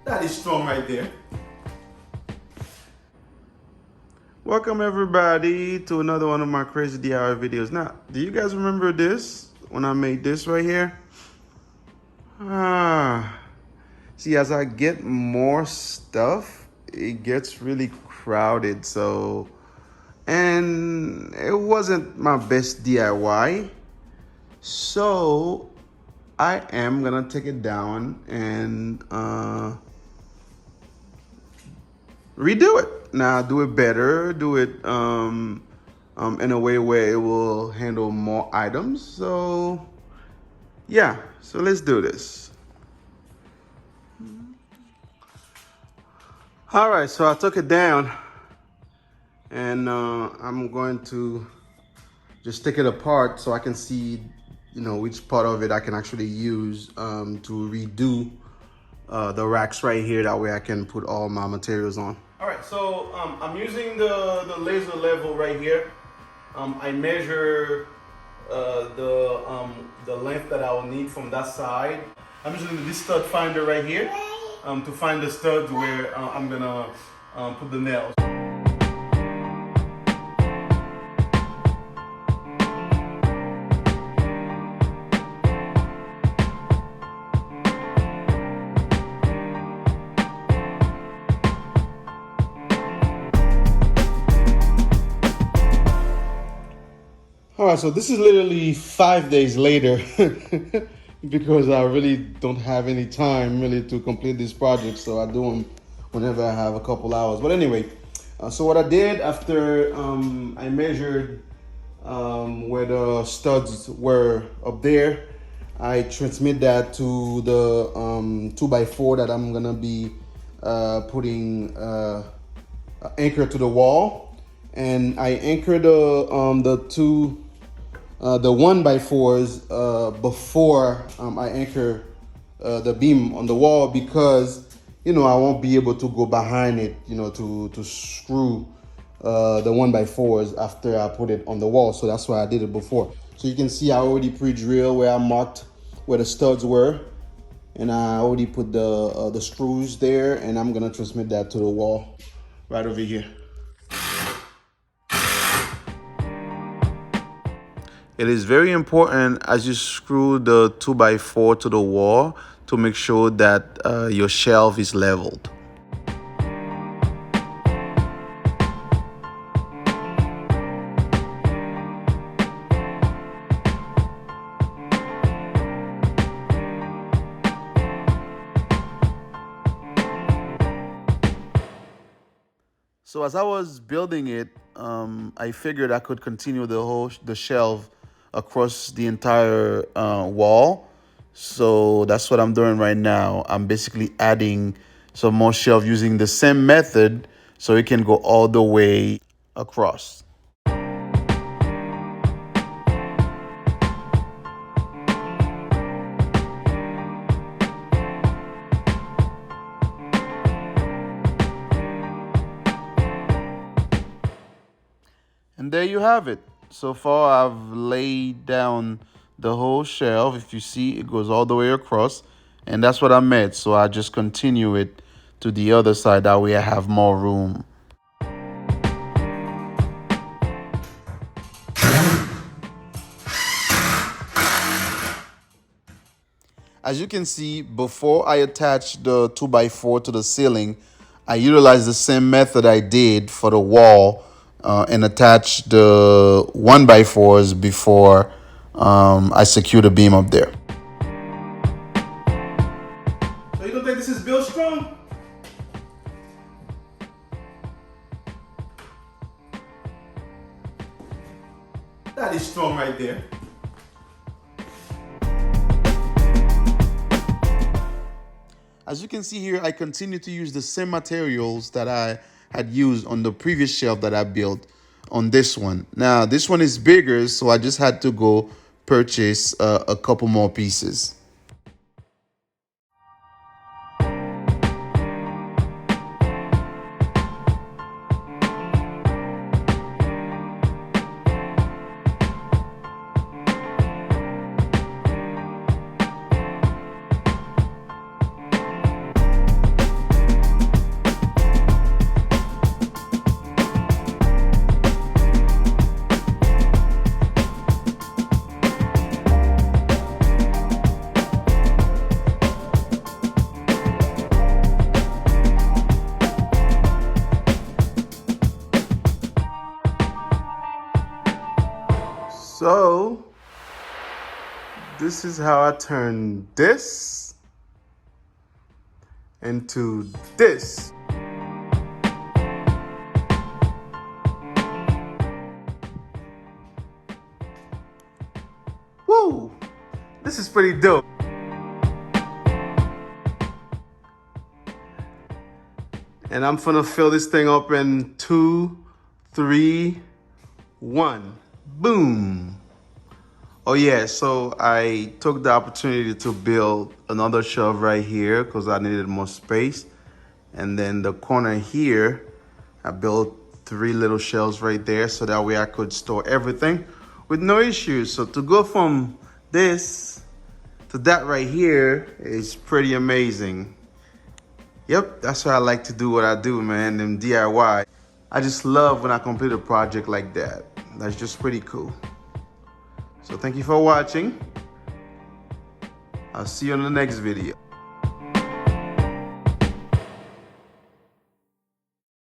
That is strong right there. Welcome everybody to another one of my crazy DIY videos. Now, do you guys remember this when I made this right here? See, as I get more stuff, it gets really crowded. And it wasn't my best DIY. So I am gonna take it down and redo it. Now do it better, do it in a way where it will handle more items. So yeah, so let's do this. All right, so I took it down and I'm going to just take it apart so I can see, which part of it I can actually use to redo the racks right here. That way I can put all my materials on. All right, so I'm using the laser level right here. I measure the length that I will need from that side. I'm using this stud finder right here to find the studs where I'm gonna put the nails. All right, so this is literally 5 days later because I really don't have any time really to complete this project. So I do them whenever I have a couple hours. But anyway, so what I did after I measured where the studs were up there, I transmit that to the 2x4 that I'm gonna be putting anchor to the wall, and I anchor the 1x4s before I anchor the beam on the wall, because I won't be able to go behind it, to screw the 1x4s after I put it on the wall. So that's why I did it before. So you can see I already pre-drilled where I marked where the studs were, and I already put the screws there, and I'm gonna transmit that to the wall right over here. It is very important as you screw the 2x4 to the wall to make sure that your shelf is leveled. So as I was building it, I figured I could continue the shelf across the entire wall. So that's what I'm doing right now. I'm basically adding some more shelf using the same method so it can go all the way across. And there you have it. So far, I've laid down the whole shelf. If you see, it goes all the way across. And that's what I meant. So I just continue it to the other side. That way I have more room. As you can see, before I attach the 2x4 to the ceiling, I utilized the same method I did for the wall and attach the 1x4s before I secure the beam up there. So you don't think this is built strong? That is strong right there. As you can see here, I continue to use the same materials that I had used on the previous shelf that I built on this one. Now, this one is bigger, so I just had to go purchase a couple more pieces. this is how I turn this into this. Woo! This is pretty dope. And I'm gonna fill this thing up in 2, 3, 1. Boom. Oh yeah, so I took the opportunity to build another shelf right here because I needed more space. And then the corner here, I built 3 little shelves right there so that way I could store everything with no issues. So to go from this to that right here is pretty amazing. Yep, that's why I like to do what I do, man, them DIY. I just love when I complete a project like that. That's just pretty cool. So thank you for watching. I'll see you in the next video.